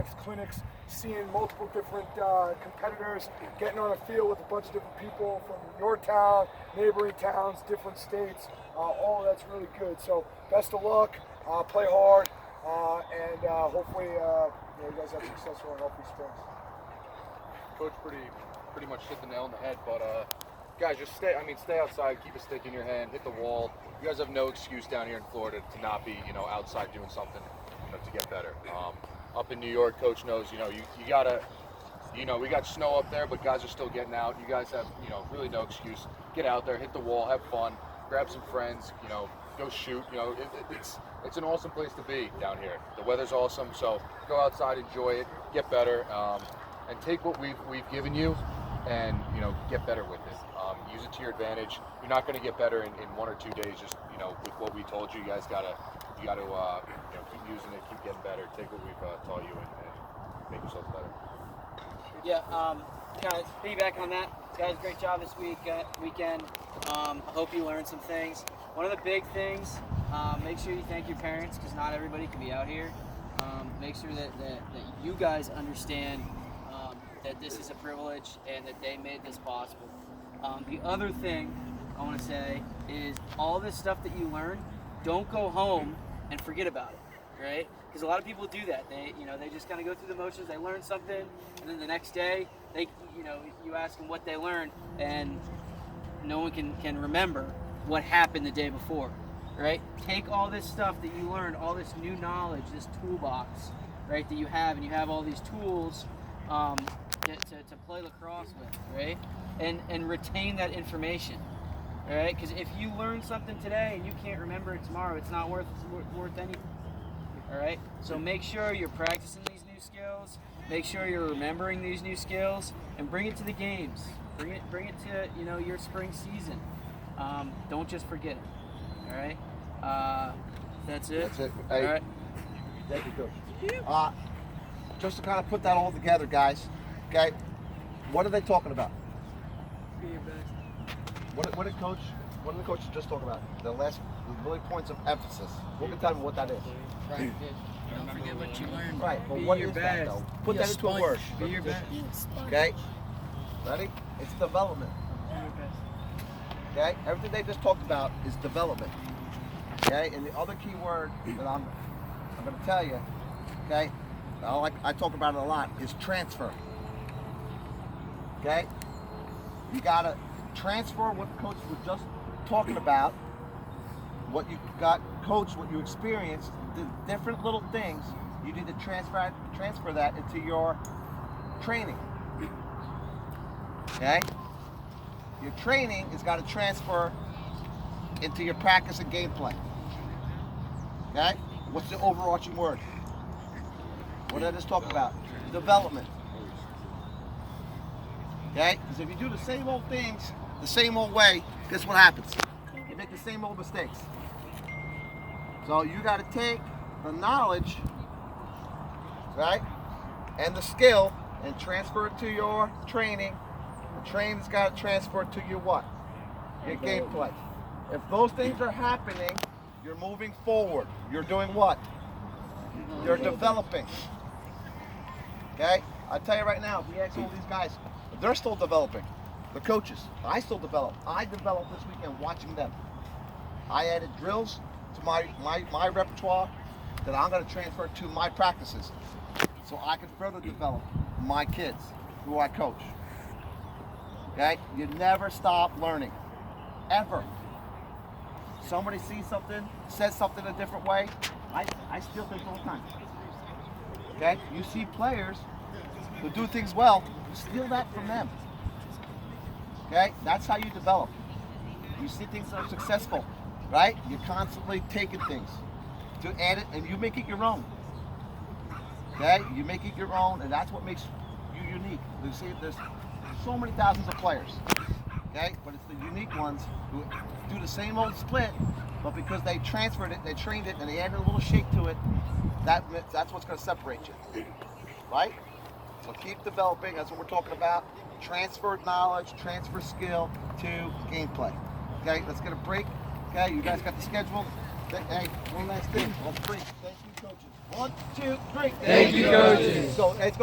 camps, clinics, seeing multiple different competitors, getting on a field with a bunch of different people from your town, neighboring towns, different states. All of that's really good. So best of luck, play hard, and hopefully you guys have successful and healthy springs. Coach pretty much hit the nail on the head, but guys, just stay outside, keep a stick in your hand, hit the wall. You guys have no excuse down here in Florida to not be, outside doing something, to get better. Up in New York, Coach knows, you gotta, we got snow up there, but guys are still getting out. You guys have, really no excuse. Get out there, hit the wall, have fun, grab some friends, go shoot. It's an awesome place to be down here. The weather's awesome, so go outside, enjoy it, get better, and take what we've given you, and get better with it. Use it to your advantage. You're not going to get better in 1 or 2 days. Just with what we told you, you guys gotta keep using it, keep getting better. Take what we've taught you and make yourselves better. Yeah, guys, feedback on that. Guys, great job this weekend. I hope you learned some things. One of the big things, make sure you thank your parents, because not everybody can be out here. Make sure that you guys understand that this is a privilege and that they made this possible. The other thing I want to say is all this stuff that you learn, don't go home and forget about it, right? Because a lot of people do that. They just kind of go through the motions. They learn something, and then the next day, you ask them what they learned, and no one can remember what happened the day before, right? Take all this stuff that you learned, all this new knowledge, this toolbox, right, that you have, and you have all these tools to play lacrosse with, right? And retain that information, all right? Because if you learn something today and you can't remember it tomorrow, it's not worth anything, all right? So make sure you're practicing these new skills, make sure you're remembering these new skills, and bring it to the games. Bring it to your spring season. Don't just forget it, all right? That's it. That's it. All Hey, right. thank you, Coach. Just to kind of put that all together, guys. Okay, what are they talking about? Be your best. What did the coaches just talk about? The really points of emphasis. Who can tell me what that is? Practice. Don't forget what you learned. Right, but Be what your is that best. though? Put Be that a into a sponge. word. Be your best. Okay, ready? It's development. Be your best. Okay, everything they just talked about is development. Okay, and the other key word that I'm going to tell you, okay, I talk about it a lot, is transfer. Okay, you got to transfer what the coach was just talking about, what you got coached, what you experienced, the different little things. You need to transfer that into your training. Okay, your training has got to transfer into your practice and gameplay. Okay, what's the overarching word? What did I just talk about? Development. Okay, because if you do the same old things the same old way, guess what happens? You make the same old mistakes. So you got to take the knowledge, right, and the skill, and transfer it to your training. The training's got to transfer it to your what? Your gameplay. If those things are happening, you're moving forward. You're doing what? You're developing. Okay? I tell you right now, if you ask all these guys, they're still developing. The coaches, I still develop. I developed this weekend watching them. I added drills to my repertoire that I'm going to transfer to my practices so I can further develop my kids who I coach. Okay? You never stop learning. Ever. Somebody sees something, says something a different way, I steal things all the time. Okay? You see players who do things well, steal that from them. Okay? That's how you develop. You see things that are successful, right? You're constantly taking things to add it, and you make it your own. Okay? You make it your own, and that's what makes you unique. You see, there's so many thousands of players. Okay? But it's the unique ones who do the same old split, but because they transferred it, they trained it, and they added a little shake to it, that's what's going to separate you. Right? So keep developing. That's what we're talking about. Transfer knowledge, transfer skill to gameplay. Okay? Let's get a break. Okay? You guys got the schedule? Hey, one last thing. All three. Thank you, coaches. 1, 2, 3. Thank you, coaches. go. Let's go.